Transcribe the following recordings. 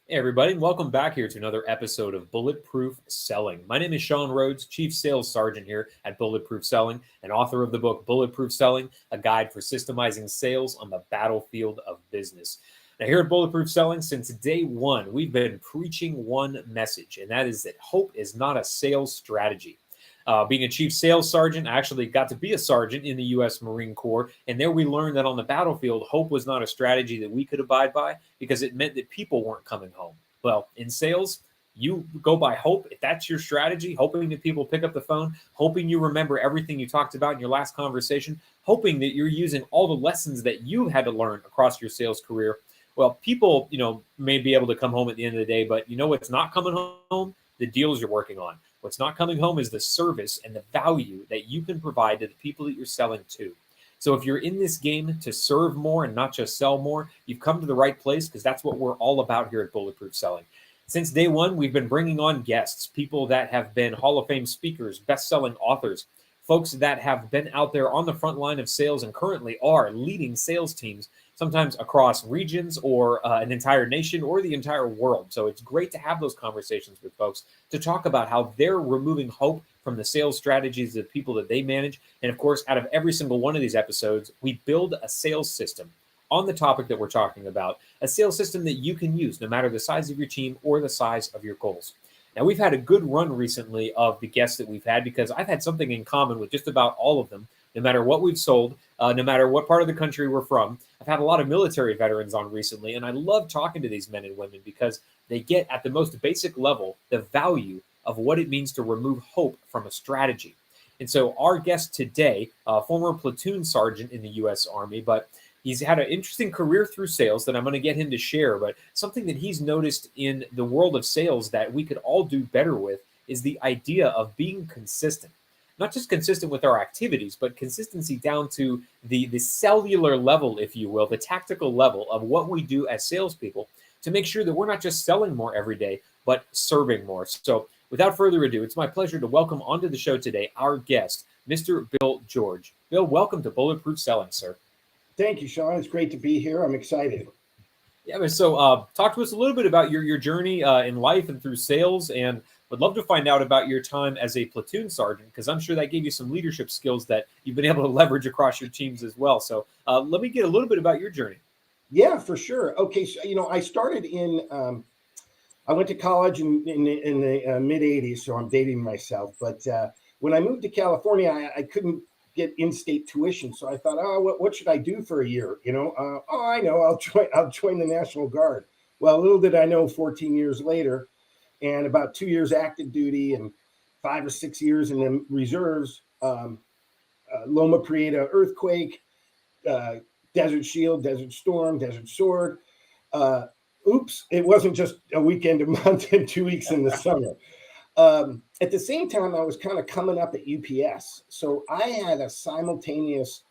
Hey, everybody, and welcome back here to another episode of Bulletproof Selling. My name is Sean Rhodes, Chief Sales Sergeant here at Bulletproof Selling, and author of the book Bulletproof Selling, a guide for systemizing sales on the battlefield of business. Now, here at Bulletproof Selling, since day one, we've been preaching one message, and that is that hope is not a sales strategy. Being a chief sales sergeant, I actually got to be a sergeant in the U.S. Marine Corps. And there we learned that on the battlefield, hope was not a strategy that we could abide by because it meant that people weren't coming home. Well, in sales, you go by hope. If that's your strategy, hoping that people pick up the phone, hoping you remember everything you talked about in your last conversation, hoping that you're using all the lessons that you had to learn across your sales career. Well, people, may be able to come home at the end of the day, but you know what's not coming home? The deals you're working on. What's not coming home is the service and the value that you can provide to the people that you're selling to. So if you're in this game to serve more and not just sell more, you've come to the right place because that's what we're all about here at Bulletproof Selling. Since day one, we've been bringing on guests, people that have been Hall of Fame speakers, best-selling authors, folks that have been out there on the front line of sales and currently are leading sales teams, sometimes across regions or an entire nation or the entire world. So it's great to have those conversations with folks to talk about how they're removing hope from the sales strategies of the people that they manage. And of course, out of every single one of these episodes, we build a sales system on the topic that we're talking about, a sales system that you can use no matter the size of your team or the size of your goals. Now, we've had a good run recently of the guests that we've had because I've had something in common with just about all of them, no matter what we've sold, no matter what part of the country we're from. I've had a lot of military veterans on recently, and I love talking to these men and women because they get at the most basic level the value of what it means to remove hope from a strategy. And so our guest today, former platoon sergeant in the U.S. Army, but he's had an interesting career through sales that I'm going to get him to share. But something that he's noticed in the world of sales that we could all do better with is the idea of being consistent. Not just consistent with our activities, but consistency down to the cellular level, if you will, the tactical level of what we do as salespeople to make sure that we're not just selling more every day, but serving more. So without further ado, it's my pleasure to welcome onto the show today our guest, Mr. Bill George. Bill, welcome to Bulletproof Selling, sir. Thank you, Sean. It's great to be here. I'm excited. Yeah, so talk to us a little bit about your journey in life and through sales, and would love to find out about your time as a platoon sergeant, because I'm sure that gave you some leadership skills that you've been able to leverage across your teams as well. So let me get a little bit about your journey. Yeah, for sure. Okay, so, I started I went to college in the mid 80s, so I'm dating myself. But when I moved to California, I couldn't get in-state tuition. So I thought, what should I do for a year? I know, I'll join the National Guard. Well, little did I know, 14 years later, and about 2 years active duty and 5 or 6 years in the reserves, Loma Prieta earthquake, Desert Shield, Desert Storm, Desert Sword. Oops, it wasn't just a weekend a month and 2 weeks in the summer. At the same time, I was kind of coming up at UPS. So I had a simultaneous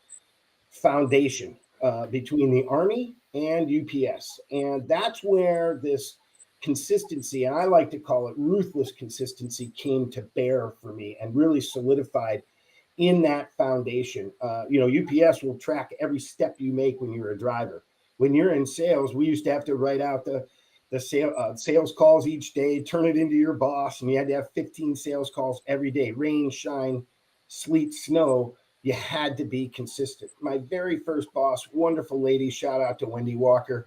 foundation between the Army and UPS. And that's where this consistency, and I like to call it ruthless consistency, came to bear for me and really solidified in that foundation. UPS will track every step you make when you're a driver. When you're in sales, we used to have to write out the sales calls each day, turn it into your boss, and you had to have 15 sales calls every day. Rain, shine, sleet, snow. You had to be consistent. My very first boss, wonderful lady, shout out to Wendy Walker.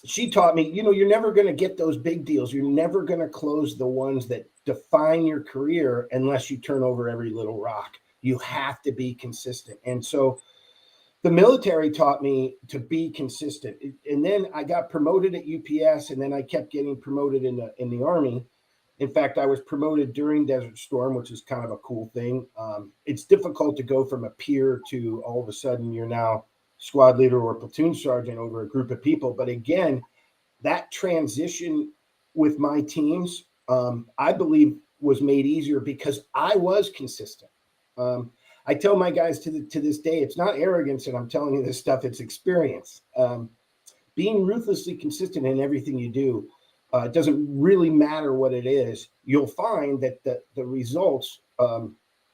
She taught me, you're never going to get those big deals. You're never going to close the ones that define your career unless you turn over every little rock. You have to be consistent. And so the military taught me to be consistent. And then I got promoted at UPS, and then I kept getting promoted in the Army. In fact, I was promoted during Desert Storm, which is kind of a cool thing. It's difficult to go from a peer to all of a sudden you're now squad leader or platoon sergeant over a group of people. But again, that transition with my teams, I believe, was made easier because I was consistent. I tell my guys to this day, it's not arrogance that I'm telling you this stuff, it's experience. Being ruthlessly consistent in everything you do, it doesn't really matter what it is. You'll find that the results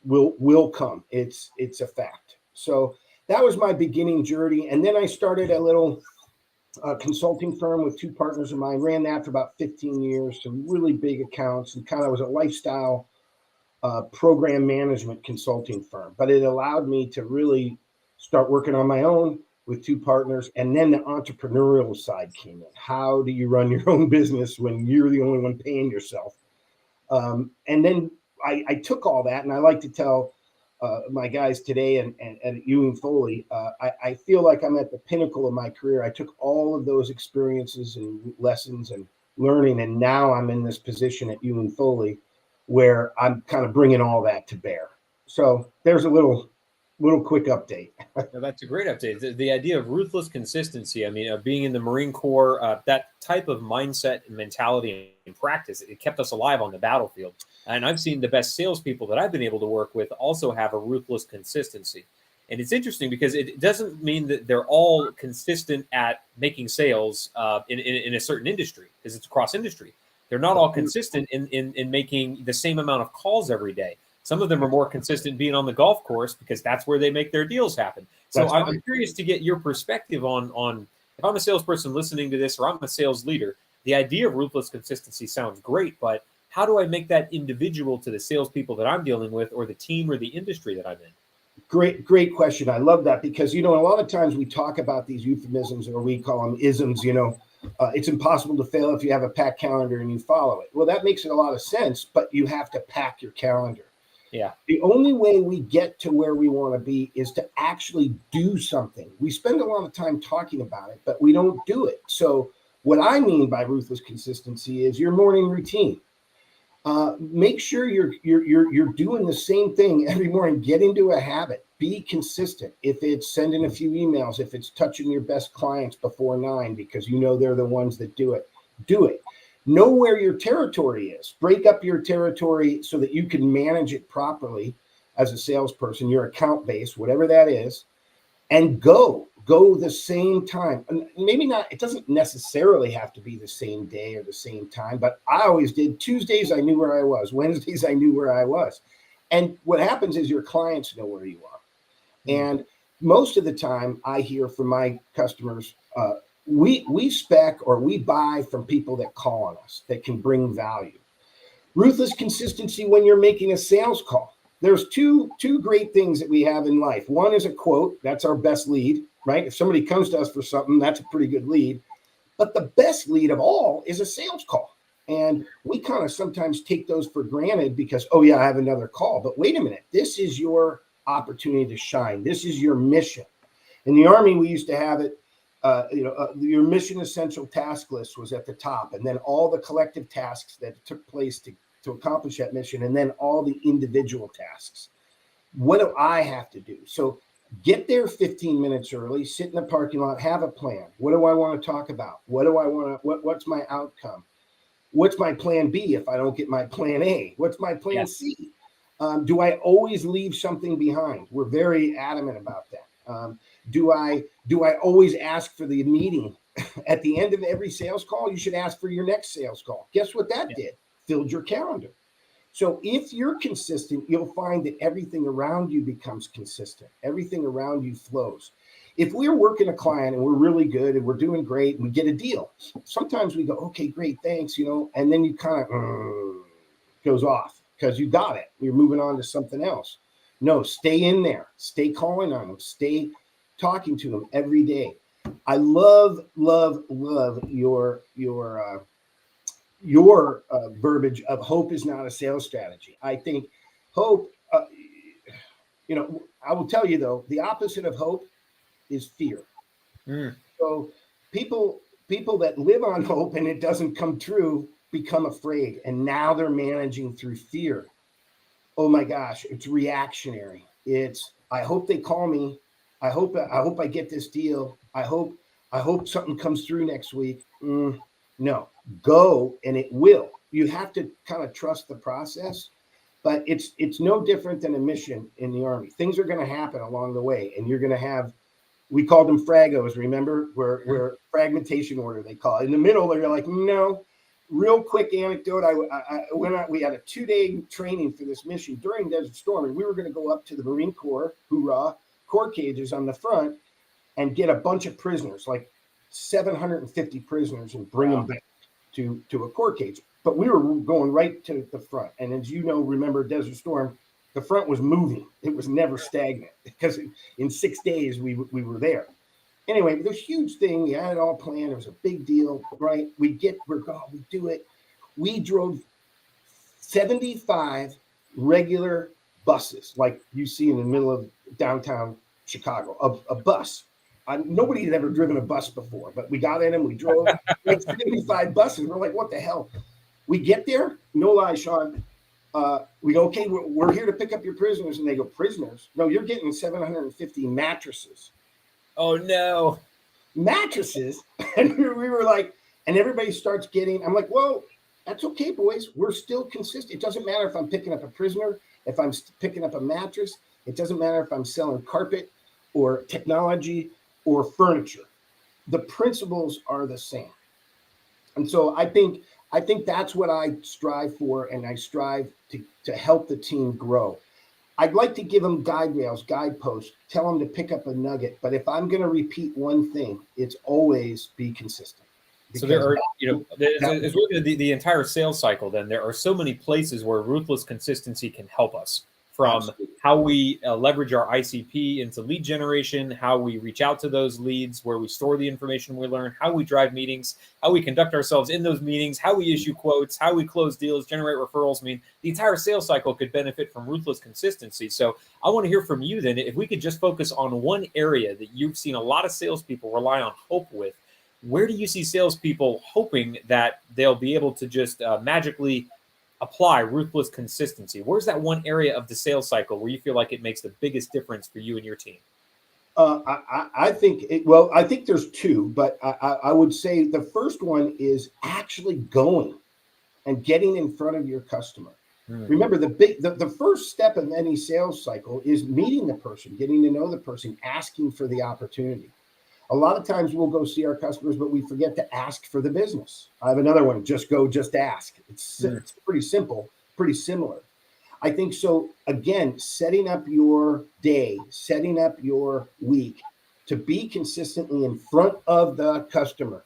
will come. It's a fact. So that was my beginning journey. And then I started a little a consulting firm with two partners of mine. Ran that for about 15 years, some really big accounts, and kind of was a lifestyle program management consulting firm. But it allowed me to really start working on my own with two partners. And then the entrepreneurial side came in. How do you run your own business when you're the only one paying yourself? And then I took all that, and I like to tell my guys today and at Ewing Foley, I feel like I'm at the pinnacle of my career. I took all of those experiences and lessons and learning, and now I'm in this position at Ewing Foley where I'm kind of bringing all that to bear. So there's a little quick update. No, that's a great update. The idea of ruthless consistency. I mean, being in the Marine Corps, that type of mindset and mentality and practice, it kept us alive on the battlefield. And I've seen the best salespeople that I've been able to work with also have a ruthless consistency. And it's interesting because it doesn't mean that they're all consistent at making sales in a certain industry, because it's across industry. They're not all consistent in making the same amount of calls every day. Some of them are more consistent being on the golf course because that's where they make their deals happen. So I'm curious to get your perspective on if I'm a salesperson listening to this, or I'm a sales leader, the idea of ruthless consistency sounds great, but how do I make that individual to the salespeople that I'm dealing with, or the team, or the industry that I'm in? Great question. I love that because, a lot of times we talk about these euphemisms, or we call them isms, it's impossible to fail if you have a packed calendar and you follow it. Well, that makes a lot of sense, but you have to pack your calendar. Yeah. The only way we get to where we want to be is to actually do something. We spend a lot of time talking about it, but we don't do it. So what I mean by ruthless consistency is your morning routine. Make sure you're doing the same thing every morning. Get into a habit. Be consistent. If it's sending a few emails, if it's touching your best clients before 9 because they're the ones that do it, do it. Know where your territory is. Break up your territory so that you can manage it properly as a salesperson, your account base, whatever that is, and go the same time. And maybe not, it doesn't necessarily have to be the same day or the same time, but I always did. Tuesdays, I knew where I was. Wednesdays, I knew where I was. And what happens is your clients know where you are. And most of the time I hear from my customers, we spec or we buy from people that call on us, that can bring value. Ruthless consistency when you're making a sales call. There's two great things that we have in life. One is a quote. That's our best lead, right? If somebody comes to us for something, that's a pretty good lead. But the best lead of all is a sales call. And we kind of sometimes take those for granted because, oh yeah, I have another call. But wait a minute, this is your opportunity to shine. This is your mission. In the Army, we used to have it, your mission essential task list was at the top, and then all the collective tasks that took place to accomplish that mission, and then all the individual tasks. What do I have to do? So get there 15 minutes early, sit in the parking lot, have a plan. What do I want to talk about? What's my outcome? What's my plan B if I don't get my plan A? What's my plan C? Do I always leave something behind? We're very adamant about that. Do I always ask for the meeting at the end of every sales call? You should ask for your next sales call. Guess what that did? Filled your calendar. So if you're consistent, you'll find that everything around you becomes consistent. Everything around you flows. If we're working a client and we're really good and we're doing great and we get a deal, sometimes we go, okay, great, thanks, and then you kind of goes off because you got it. You're moving on to something else. No, stay in there. Stay calling on them. Stay talking to them every day. I love your verbiage of hope is not a sales strategy. I think hope, I will tell you though, the opposite of hope is fear. So people that live on hope and it doesn't come true become afraid, and now they're managing through fear. Oh my gosh, it's reactionary. It's I hope they call me. I hope I get this deal. I hope something comes through next week. No, go and it will. You have to kind of trust the process, but it's no different than a mission in the Army. Things are going to happen along the way, and you're going to have. We called them fragos. Remember, where fragmentation order they call it. In the middle, they're like, no. Real quick anecdote. I went out. We had a 2-day training for this mission during Desert Storm, and we were going to go up to the Marine Corps, hoorah, Corps cages on the front, and get a bunch of prisoners, like 750 prisoners and bring them back to a court cage. But we were going right to the front. And as you know, remember Desert Storm, the front was moving. It was never stagnant because in 6 days we were there. Anyway, this huge thing, we had it all planned. It was a big deal, right? We're going, we do it. We drove 75 regular buses, like you see in the middle of downtown Chicago, a bus. Nobody had ever driven a bus before, but we got in them. We drove like 75 buses. We're like, what the hell? We get there, no lie, Sean. We go, okay, we're here to pick up your prisoners. And they go, prisoners? No, you're getting 750 mattresses. Oh, no. Mattresses? And we were like, and everybody starts getting, I'm like, well, that's okay, boys. We're still consistent. It doesn't matter if I'm picking up a prisoner, if I'm picking up a mattress. It doesn't matter if I'm selling carpet or technology or furniture. The principles are the same. And so I think that's what I strive for, and I strive to help the team grow. I'd like to give them guide rails, guideposts, tell them to pick up a nugget. But if I'm going to repeat one thing, it's always be consistent. So there are, as we look at the entire sales cycle, then there are so many places where ruthless consistency can help us, from Absolutely. how we leverage our ICP into lead generation, how we reach out to those leads, where we store the information we learn, how we drive meetings, how we conduct ourselves in those meetings, how we issue quotes, how we close deals, generate referrals. I mean, the entire sales cycle could benefit from ruthless consistency. So I want to hear from you then, if we could just focus on one area that you've seen a lot of salespeople rely on hope with. Where do you see salespeople hoping that they'll be able to just magically apply ruthless consistency? Where's that one area of the sales cycle where you feel like it makes the biggest difference for you and your team? I think I think there's two, but I would say the first one is actually going and getting in front of your customer. Remember, the first step in any sales cycle is meeting the person, getting to know the person, asking for the opportunity. A lot of times we'll go see our customers, but we forget to ask for the business. I have another one, just go, just ask. It's pretty simple, pretty similar. I think so. Again, setting up your day, setting up your week to be consistently in front of the customer.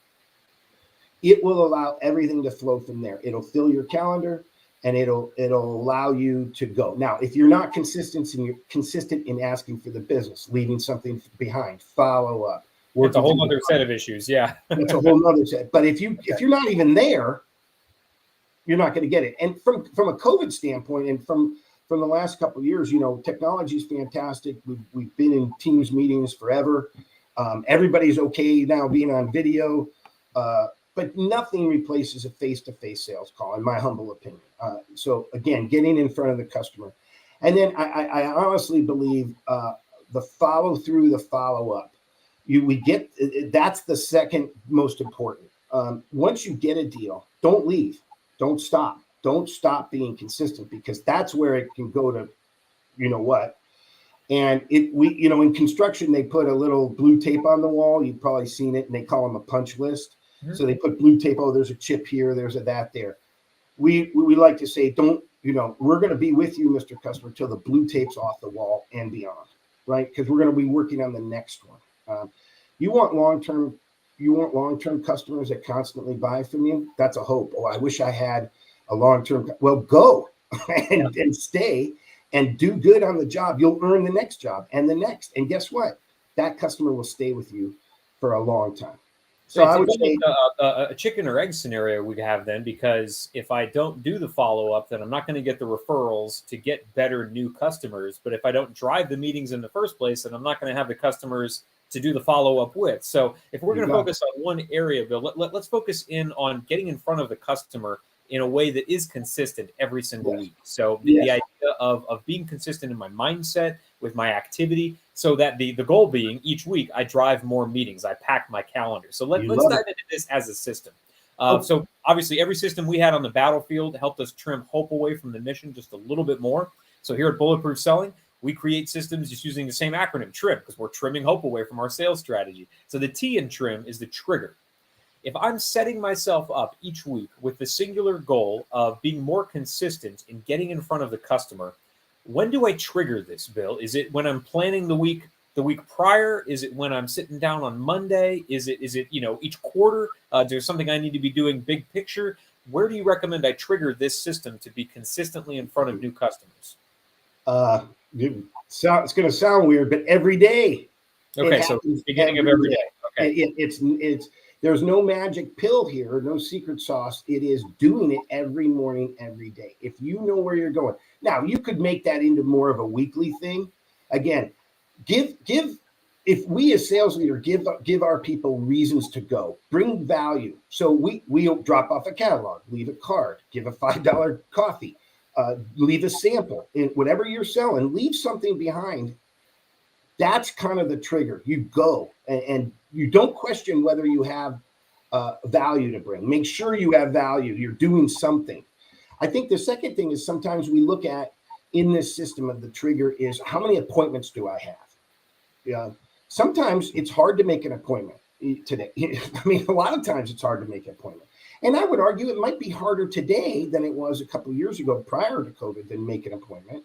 It will allow everything to flow from there. It'll fill your calendar and it'll allow you to go. Now, if you're not consistent in asking for the business, leaving something behind, follow up. It's a whole other set of issues. Yeah. It's a whole other set. But if you're not even there, you're not going to get it. And from a COVID standpoint, and from the last couple of years, technology is fantastic. We've been in Teams meetings forever. Everybody's okay now being on video, but nothing replaces a face-to-face sales call, in my humble opinion. So again, getting in front of the customer, and then I honestly believe the follow through, the follow up. That's the second most important. Once you get a deal, don't leave, don't stop being consistent, because that's where it can go to, what. And in construction, they put a little blue tape on the wall. You've probably seen it, and they call them a punch list. Mm-hmm. So they put blue tape. Oh, there's a chip here. There's a that there. We like to say, don't, we're going to be with you, Mr. Customer, till the blue tape's off the wall and beyond, right? Because we're going to be working on the next one. You want long-term customers that constantly buy from you. That's a hope. Oh, I wish I had a long-term. Well, go and stay and do good on the job. You'll earn the next job and the next. And guess what? That customer will stay with you for a long time. So I would say a chicken or egg scenario we have then, because if I don't do the follow-up, then I'm not going to get the referrals to get better new customers. But if I don't drive the meetings in the first place, then I'm not going to have the customers to do the follow-up with. So if we're going to focus on one area, Bill, let's focus in on getting in front of the customer in a way that is consistent every single week. So the idea of being consistent in my mindset, with my activity, so that the goal being each week I drive more meetings, I pack my calendar. So let's dive into this as a system. So obviously every system we had on the battlefield helped us trim hope away from the mission just a little bit more. So here at Bulletproof Selling, we create systems just using the same acronym, TRIM, because we're trimming hope away from our sales strategy. So the T in TRIM is the trigger. If I'm setting myself up each week with the singular goal of being more consistent in getting in front of the customer, when do I trigger this, Bill? Is it when I'm planning the week the week prior? Is it when I'm sitting down on Monday? Is it each quarter? There's something I need to be doing big picture. Where do you recommend I trigger this system to be consistently in front of new customers? It's going to sound weird, but every day. Okay, so beginning of every day. Okay, it's there's no magic pill here, no secret sauce. It is doing it every morning, every day. If you know where you're going, now you could make that into more of a weekly thing. Again, give. If we as sales leader give our people reasons to go, bring value. So we drop off a catalog, leave a card, give a $5 coffee, leave a sample in whatever you're selling, leave something behind. That's kind of the trigger. You go and you don't question whether you have value to bring. Make sure you have value. You're doing something. I think the second thing is sometimes we look at in this system of the trigger is how many appointments do I have? Yeah. Sometimes it's hard to make an appointment today. I mean, a lot of times it's hard to make an appointment. And I would argue it might be harder today than it was a couple of years ago prior to COVID than make an appointment.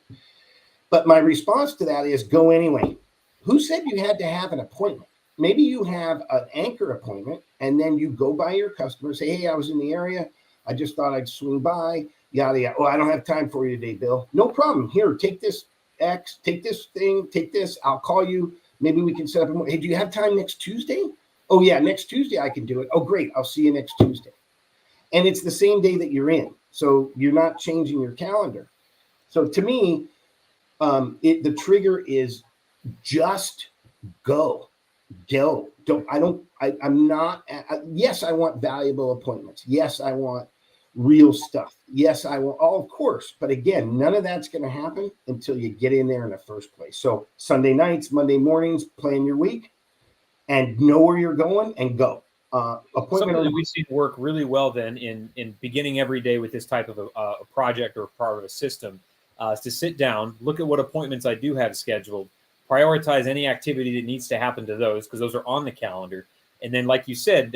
But my response to that is go anyway. Who said you had to have an appointment? Maybe you have an anchor appointment and then you go by your customer, say, hey, I was in the area. I just thought I'd swing by, yada, yada. Oh, I don't have time for you today, Bill. No problem. Here, take this X, take this thing, take this. I'll call you. Maybe we can set up a, hey, do you have time next Tuesday? Oh, yeah, next Tuesday I can do it. Oh, great. I'll see you next Tuesday. And it's the same day that you're in. So you're not changing your calendar. So to me, the trigger is just go. I'm not, yes, I want valuable appointments. Yes, I want real stuff. Yes, I will. Oh, of course. But again, none of that's going to happen until you get in there in the first place. So Sunday nights, Monday mornings, plan your week and know where you're going and go. Something that we've seen work really well then in beginning every day with this type of a project or part of a system is to sit down, look at what appointments I do have scheduled, prioritize any activity that needs to happen to those because those are on the calendar. And then, like you said,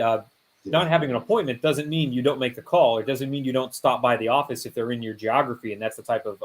not having an appointment doesn't mean you don't make the call. It doesn't mean you don't stop by the office if they're in your geography, and that's the type of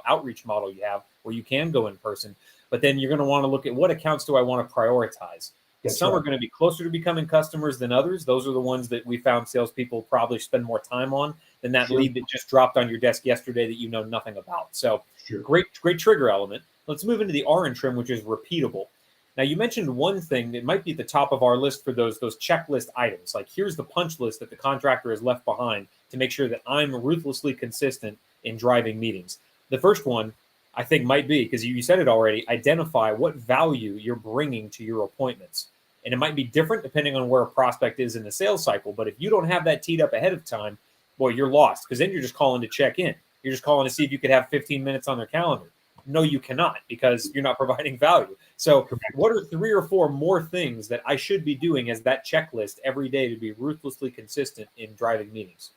outreach model you have where you can go in person. But then you're going to want to look at what accounts do I want to prioritize. Some are going to be closer to becoming customers than others. Those are the ones that we found salespeople probably spend more time on than that lead that just dropped on your desk yesterday that you know nothing about. So great trigger element. Let's move into the R and trim, which is repeatable. Now, you mentioned one thing that might be at the top of our list for those checklist items. Like, here's the punch list that the contractor has left behind to make sure that I'm ruthlessly consistent in driving meetings. The first one, I think, might be, because you said it already, identify what value you're bringing to your appointments. And it might be different depending on where a prospect is in the sales cycle. But if you don't have that teed up ahead of time, boy, you're lost, because then you're just calling to check in. You're just calling to see if you could have 15 minutes on their calendar. No, you cannot, because you're not providing value. So what are 3 or 4 more things that I should be doing as that checklist every day to be ruthlessly consistent in driving meetings?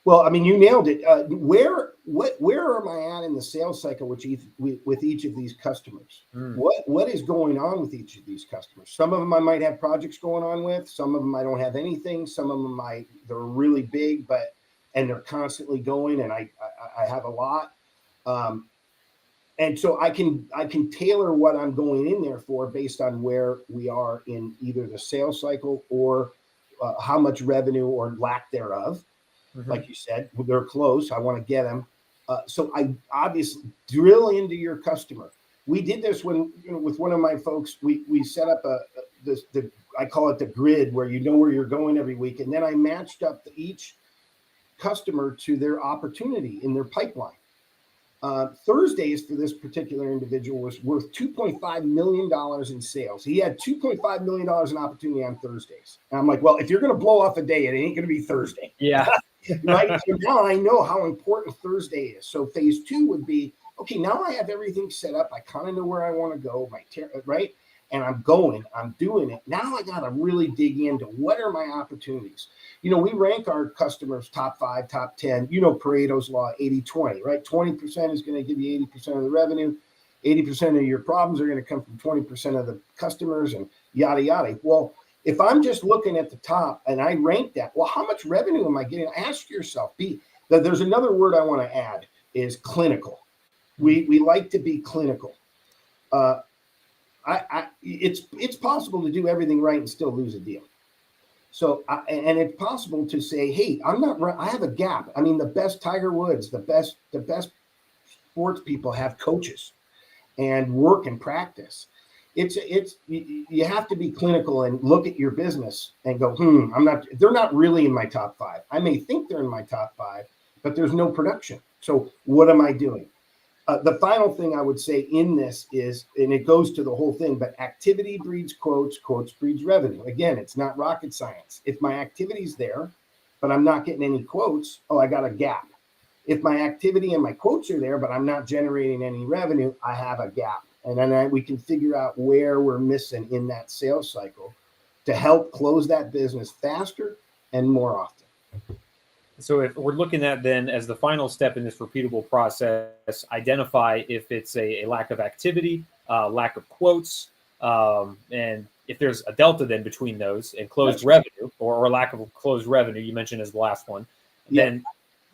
Well, I mean, you nailed it. Where am I at in the sales cycle with each of these customers? What is going on with each of these customers? Some of them I might have projects going on with. Some of them I don't have anything. Some of them they're really big, and they're constantly going, and I have a lot. And so I can tailor what I'm going in there for based on where we are in either the sales cycle or how much revenue or lack thereof. Like you said, they're close. I want to get them. So I obviously drill into your customer. We did this with one of my folks. We set up I call it the grid, where you know where you're going every week, and then I matched up each customer to their opportunity in their pipeline. Thursdays for this particular individual was worth $2.5 million in sales. He had $2.5 million in opportunity on Thursdays. And I'm like, well, if you're going to blow off a day, it ain't going to be Thursday. Yeah. Right. So now I know how important Thursday is. So phase 2 would be, okay, now I have everything set up. I kind of know where I want to go, right? And I'm doing it. Now I got to really dig into what are my opportunities. We rank our customers top 5, top 10, Pareto's law, 80-20, right? 20% is going to give you 80% of the revenue. 80% of your problems are going to come from 20% of the customers and yada, yada. Well, if I'm just looking at the top and I rank that, well, how much revenue am I getting? Ask yourself. There's another word I want to add is clinical. We like to be clinical. it's possible to do everything right and still lose a deal. So, and it's possible to say, hey, I'm not right. I have a gap. I mean, the best Tiger Woods, the best sports people have coaches and work and practice. You have to be clinical and look at your business and go, they're not really in my top 5. I may think they're in my top 5, but there's no production. So what am I doing? The final thing I would say in this is, and it goes to the whole thing, but activity breeds quotes, quotes breeds revenue. Again, it's not rocket science. If my activity's there, but I'm not getting any quotes, I got a gap. If my activity and my quotes are there, but I'm not generating any revenue, I have a gap. And then we can figure out where we're missing in that sales cycle to help close that business faster and more often. So if we're looking at then as the final step in this repeatable process, identify if it's a lack of activity, lack of quotes, and if there's a delta then between those and closed revenue or lack of closed revenue, you mentioned as the last one, then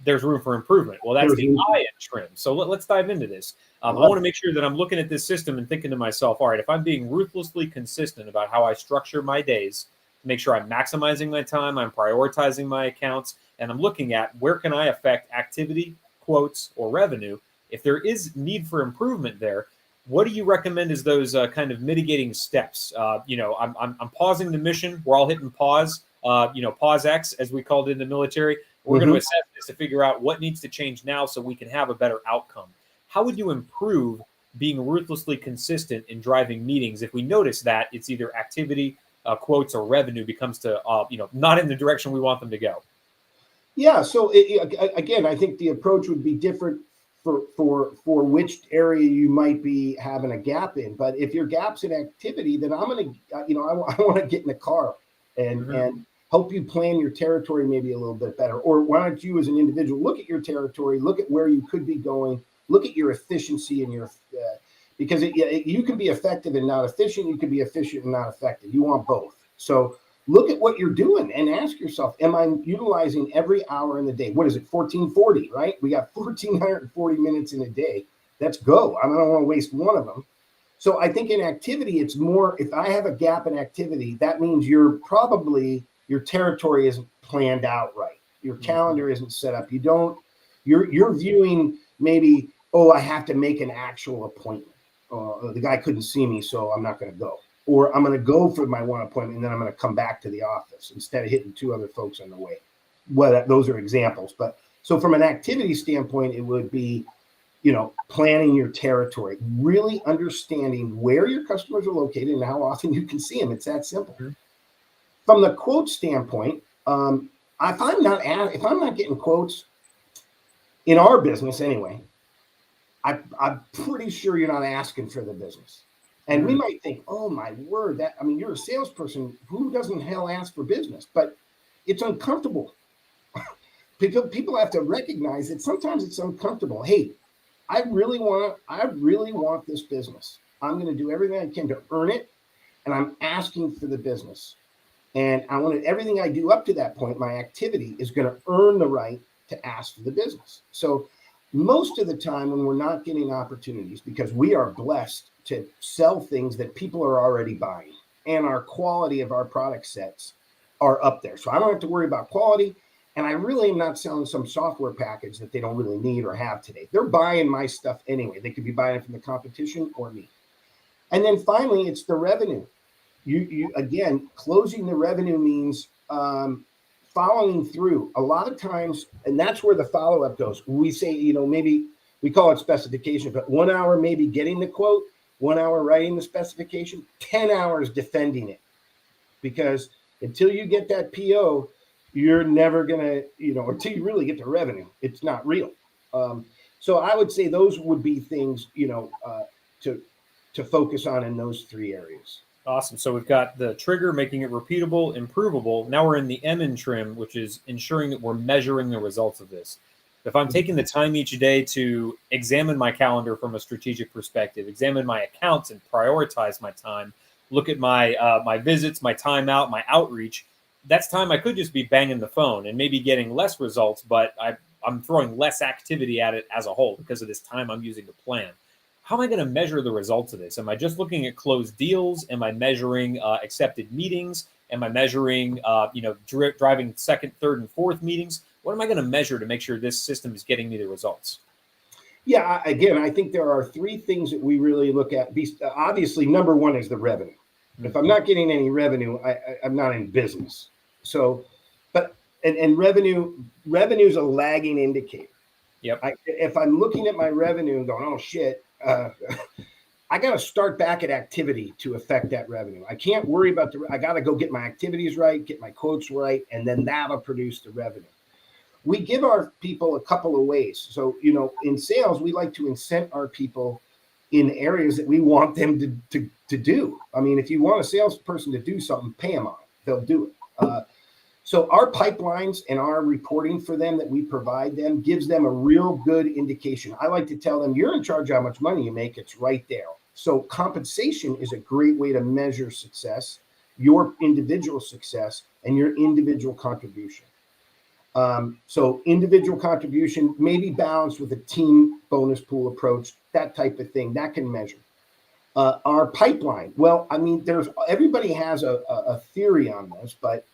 there's room for improvement. Well, that's the I in trim. So let's dive into this. I want to make sure that I'm looking at this system and thinking to myself, all right, if I'm being ruthlessly consistent about how I structure my days, make sure I'm maximizing my time, I'm prioritizing my accounts, and I'm looking at where can I affect activity, quotes, or revenue. If there is need for improvement there, what do you recommend as those kind of mitigating steps? I'm pausing the mission. We're all hitting pause, pause X, as we called it in the military. We're going to assess this to figure out what needs to change now so we can have a better outcome. How would you improve being ruthlessly consistent in driving meetings if we notice that it's either activity, quotes, or revenue becomes to, not in the direction we want them to go? Yeah. So again, I think the approach would be different for which area you might be having a gap in. But if your gap's in activity, then I'm going to, I want to get in the car and help you plan your territory maybe a little bit better. Or why don't you as an individual look at your territory, look at where you could be going, look at your efficiency and your, because you can be effective and not efficient. You can be efficient and not effective. You want both. So look at what you're doing and ask yourself, am I utilizing every hour in the day? What is it? 1440, right? We got 1440 minutes in a day. Let's go. I don't want to waste one of them. So I think in activity, it's more, if I have a gap in activity, that means your territory isn't planned out right. Your calendar isn't set up. You're viewing maybe, I have to make an actual appointment. The guy couldn't see me, so I'm not going to go. Or I'm going to go for my one appointment, and then I'm going to come back to the office instead of hitting 2 other folks on the way. Well, those are examples. But so from an activity standpoint, it would be, planning your territory, really understanding where your customers are located and how often you can see them. It's that simple. From the quote standpoint, if I'm not getting quotes in our business anyway, I'm pretty sure you're not asking for the business. And we might think, oh my word, you're a salesperson. Who doesn't hell ask for business? But it's uncomfortable. People have to recognize that sometimes it's uncomfortable. Hey, I really want this business. I'm going to do everything I can to earn it. And I'm asking for the business. And I want everything I do up to that point, my activity is going to earn the right to ask for the business. So most of the time when we're not getting opportunities, because we are blessed to sell things that people are already buying and our quality of our product sets are up there. So I don't have to worry about quality. And I really am not selling some software package that they don't really need or have today. They're buying my stuff anyway. They could be buying it from the competition or me. And then finally, it's the revenue. You again, closing the revenue means following through. A lot of times, and that's where the follow-up goes. We say, maybe we call it specification, but 1 hour maybe getting the quote, 1 hour writing the specification, 10 hours defending it. Because until you get that PO, you're never going to, until you really get the revenue, it's not real. So I would say those would be things, to focus on in those 3 areas. Awesome. So we've got the trigger, making it repeatable, improvable. Now we're in the M in trim, which is ensuring that we're measuring the results of this. If I'm taking the time each day to examine my calendar from a strategic perspective, examine my accounts and prioritize my time, look at my my visits, my time out, my outreach, that's time I could just be banging the phone and maybe getting less results, but I'm throwing less activity at it as a whole because of this time I'm using to plan. how am I going to measure the results of this? Am I just looking at closed deals? Am I measuring accepted meetings? Am I measuring, driving second, third, and fourth meetings? What am I going to measure to make sure this system is getting me the results? Yeah, again, I think there are three things that we really look at. Obviously, number one is the revenue. If I'm not getting any revenue, I'm not in business. So, and revenue is a lagging indicator. Yep. If I'm looking at my revenue and going, oh shit, I got to start back at activity to affect that revenue. I can't worry about I got to go get my activities right, get my quotes right, and then that'll produce the revenue. We give our people a couple of ways. So, in sales, we like to incent our people in areas that we want them to do. I mean, if you want a salesperson to do something, pay them on it. They'll do it. So our pipelines and our reporting for them that we provide them gives them a real good indication. I like to tell them, you're in charge of how much money you make. It's right there. So compensation is a great way to measure success, your individual success, and your individual contribution. So individual contribution may be balanced with a team bonus pool approach, that type of thing that can measure. Our pipeline. Well, I mean, everybody has a theory on this, but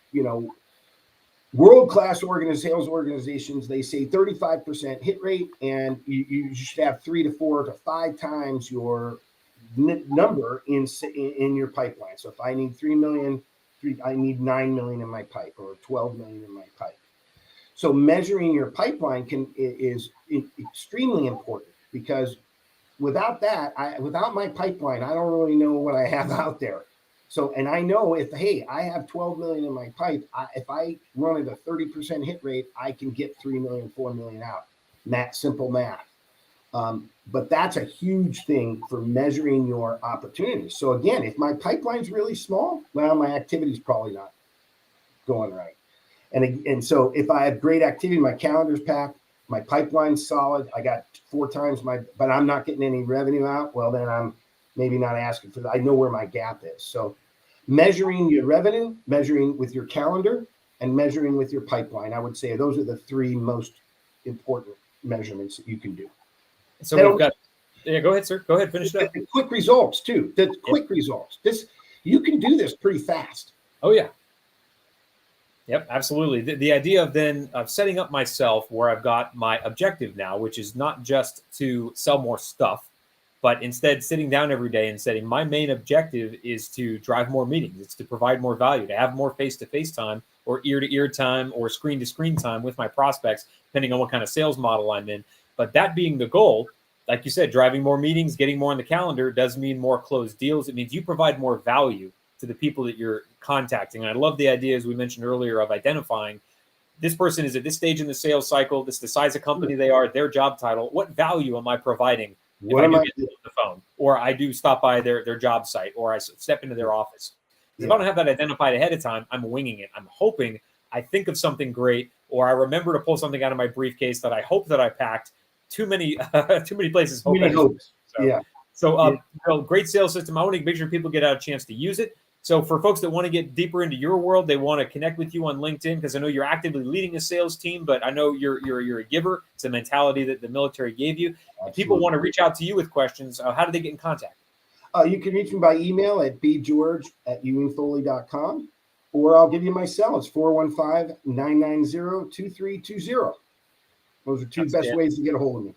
world-class sales organizations, they say 35% hit rate, and you should have 3 to 4 to 5 times your number in your pipeline. So if I need 3 million, I need 9 million in my pipe, or 12 million in my pipe. So measuring your pipeline is extremely important, because without my pipeline, I don't really know what I have out there. So, and I know I have 12 million in my pipe, if I run at a 30% hit rate, I can get 3 million, 4 million out. Simple math. But that's a huge thing for measuring your opportunities. So again, if my pipeline's really small, well, my activity's probably not going right. And so if I have great activity, my calendar's packed, my pipeline's solid, I got 4 times but I'm not getting any revenue out, well, then I'm maybe not asking for that. I know where my gap is. So measuring your revenue, measuring with your calendar, and measuring with your pipeline, I would say those are the 3 most important measurements that you can do. So we've got, go ahead, sir. Go ahead, finish it up. The quick results too. Results. You can do this pretty fast. Oh yeah. Yep, absolutely. The idea of setting up myself where I've got my objective now, which is not just to sell more stuff, but instead sitting down every day and saying my main objective is to drive more meetings. It's to provide more value, to have more face-to-face time or ear-to-ear time or screen-to-screen time with my prospects, depending on what kind of sales model I'm in. But that being the goal, like you said, driving more meetings, getting more on the calendar does mean more closed deals. It means you provide more value to the people that you're contacting. And I love the idea, as we mentioned earlier, of identifying this person is at this stage in the sales cycle, this is the size of company they are, their job title. What value am I providing if I do get on the phone, or I do stop by their job site, or I step into their office? If I don't have that identified ahead of time, I'm winging it. I'm hoping I think of something great, or I remember to pull something out of my briefcase that I hope that I packed. Too many places. Too many hopes. So great sales system. I want to make sure people get a chance to use it. So for folks that want to get deeper into your world, they want to connect with you on LinkedIn, because I know you're actively leading a sales team, but I know you're a giver. It's a mentality that the military gave you. If people want to reach out to you with questions, how do they get in contact? You can reach me by email at bgeorge@ewingfoley.com, or I'll give you my cell. It's 415-990-2320. Those are 2 best ways to get a hold of me.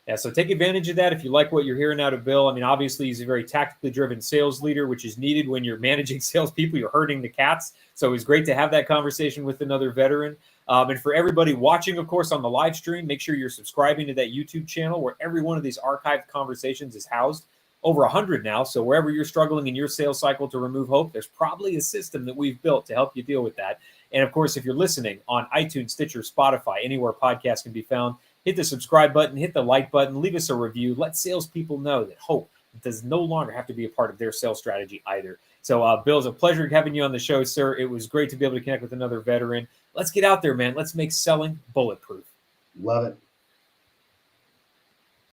Yeah, so take advantage of that if you like what you're hearing out of Bill. I mean, obviously, he's a very tactically driven sales leader, which is needed when you're managing salespeople. You're herding the cats. So it's great to have that conversation with another veteran. And for everybody watching, of course, on the live stream, make sure you're subscribing to that YouTube channel where every one of these archived conversations is housed. Over 100 now. So wherever you're struggling in your sales cycle to remove hope, there's probably a system that we've built to help you deal with that. And of course, if you're listening on iTunes, Stitcher, Spotify, anywhere podcasts can be found, hit the subscribe button, hit the like button, leave us a review. Let salespeople know that hope does no longer have to be a part of their sales strategy either. So, Bill, it's a pleasure having you on the show, sir. It was great to be able to connect with another veteran. Let's get out there, man. Let's make selling bulletproof. Love it.